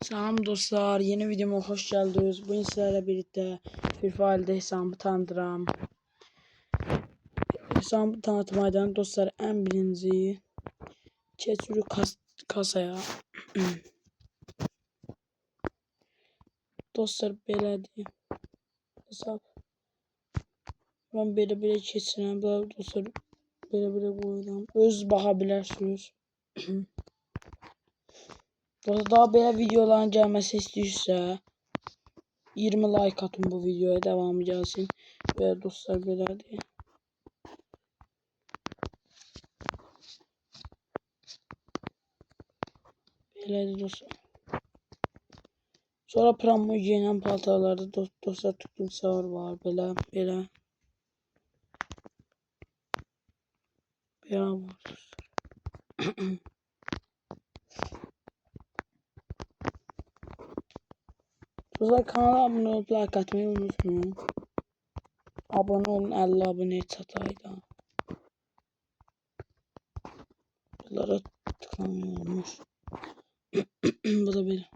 Selam dostlar, yeni videoma hoş geldiniz. Bugün sizlerle birlikte Free Fire'da hesabımı tanıtıram. Hesabımı tanıtmaydan dostlar en birinci keçürü kasaya. Dostlar belədir. Hesab. Ben belə keçirəm. Dostlar belə qoyuram. Öz baxa bilərsiniz. Dostlar daha belə videoların gəlməsi istəyirsə 20 like atın bu videoya, devamı gelsin. Ve dostlar belədir. Belədir dostlar. Sonra promo giyinen paltarlarda dostlar tutulsalar var. Belə var dostlar. Dostlar kanala abone olup like atmayı unutmayın. Abone olun, 50 abone çataydı. Bunlara tıklamıyormuş. Bu da bir.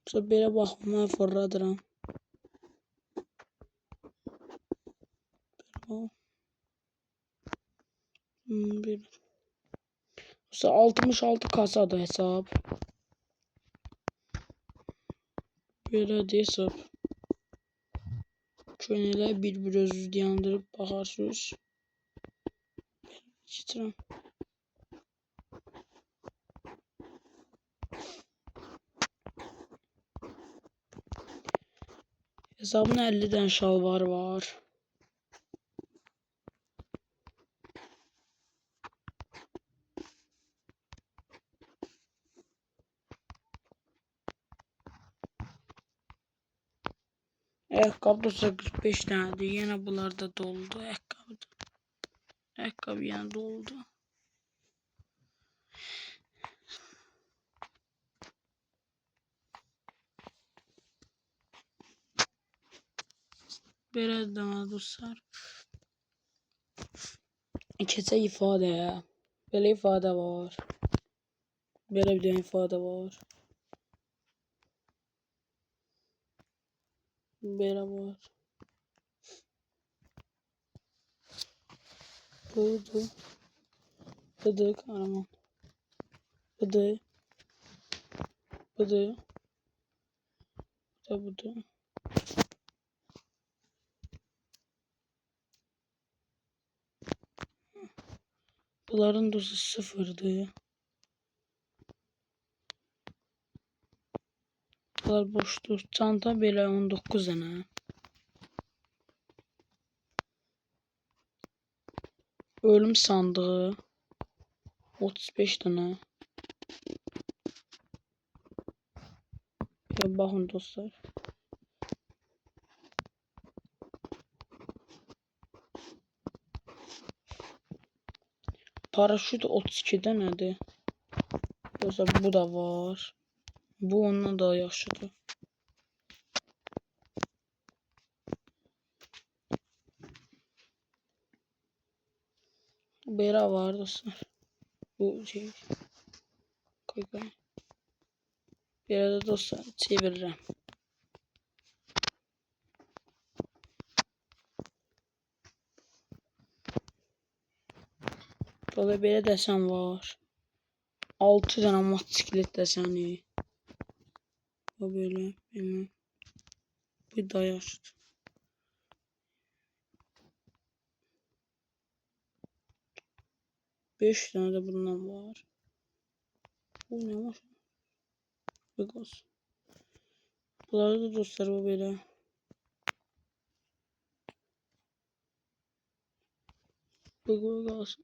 Sonra böyle bakmaya fırladıram. Bir. Mesela 66 kasada hesap. Böyle de hesap. Köneler bir öz yandırıp bakarsınız. Geçirim. Hesabın 50'den şalvar var. Ayakkabı da 45 tanedir. Yine bunlar da doldu. Ayakkabı yine doldu. Böyle de dostlar. Keçə ifade. Böyle ifade var. Böyle bir ifade var. Böyle var. Budu. Budu kahraman. Budu. Budu. Budu. Bunların dozu sıfırdı. Bunlar boştu. Çanta böyle 19 tane. Ölüm sandığı 35 tane. Ya bakın dostlar. Paraşüt 32 tanedir. Dostlar bu da var. Bu ondan daha yaxşıdır. Bera var dostlar. Bu şey. Koy. Bera da dostlar çeviririm. Böyle belə desen var. 6 tane motosiklet deseni. Bu böyle. Bilmem. Bu da yaşlı. Beş tane de bundan var. Bu ne var? Vegas. Bunlar da dostlar bu böyle. Vegas.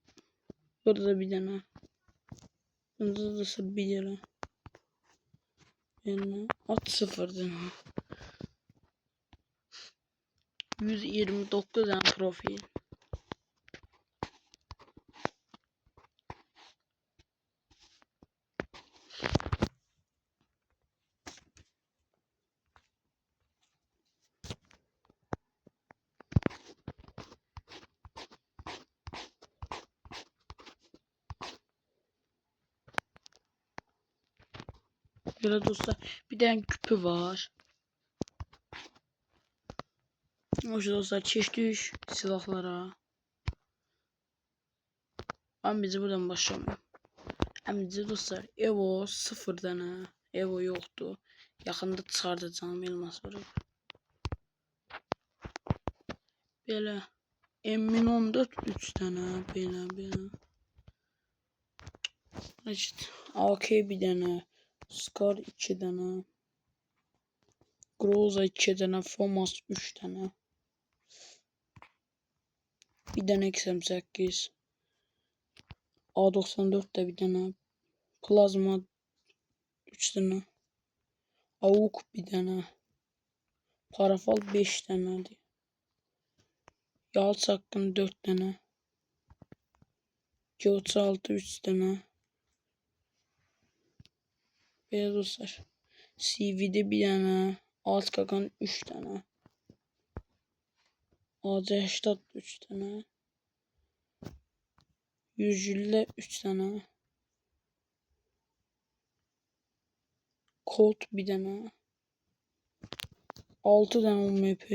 Burada bir tane. Bunda da bir tane. Yani at sıfırdı. 129 tane profil. Belə dostlar, bir dənə küpü var. Hoş dostlar, keçdik silahlara. Ama bizi buradan başlamıyor. Bizi dostlar, Evo 0 dənə. Evo yoxdur. Yaxında çıxardacağım elmas vurub. Belə M1014 3 dənə, belə. AK bir dənə, Scar 2 dənə, Groza 2 dənə, Fomas 3 dənə, bir dənə XM8, A94 də bir dənə, Plazma 3 dənə, AUK bir dənə, Parafal 5 dənədir, Yalçı haqqın 4 dənə, G36 3 dənə. Belə dostlar, CV'de bir dənə, alt qakan 3 dənə, AC80 3 dənə, 100 3 dənə, Colt bir dənə, 6 dənə UMP,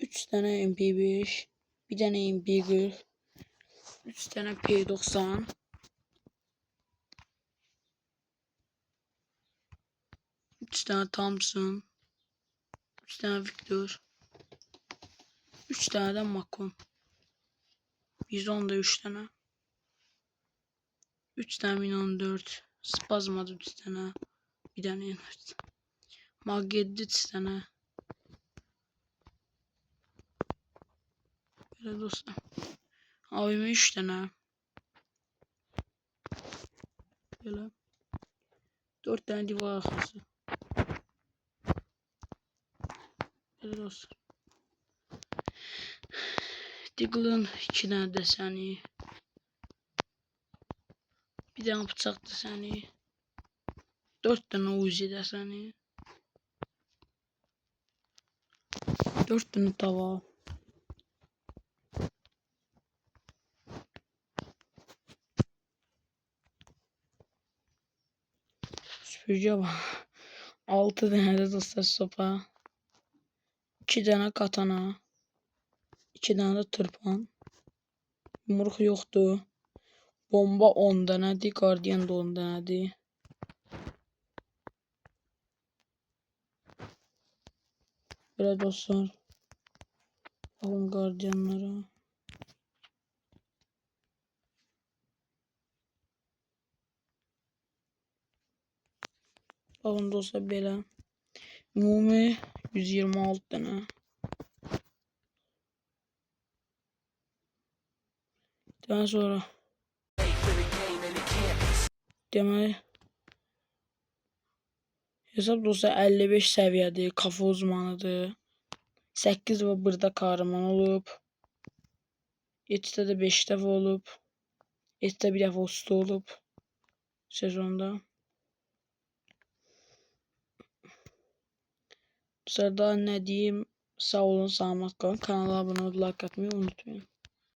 3 dənə MP5, bir dənə MP40, 3 dənə P90, 3 dənə Thompson, 3 dənə Victor, 3 dənə də Macon, 110 da 3 dənə, 3 dənə 1014, Spazmada 3 dənə, bir dənə Enerji, Mag 7 3 dənə. Belə dostlar, AVM 3 dənə, belə 4 dənə divar arxası. Belə dostlar, Deagle'ın 2 dənə desəni, bir dənə bıçaq desəni, 4 dənə Uzi desəni, 4 dənə tava, süpürge var, 6 dənə də dostlar sopa, 2 dənə katana, 2 dənə də tırpan, yumruq yoxdur, bomba 10 dənədir, Guardian da 10 dənədir. Belə dostlar, baxın Guardianlara. Baxın dostlar, belə ümumi 126 dənə. Daha sonra demək hesab dostlar 55 səviyyədir, kafa uzmanıdır. 8 və burada kahraman olub. Etdə də 5 dəfə olub. Etdə bir dəfə usta olub sezonda. Dostlar daha nə deyim? Sağ olun, salamat qalın. Kanala abunə olub like atmayı unutmayın.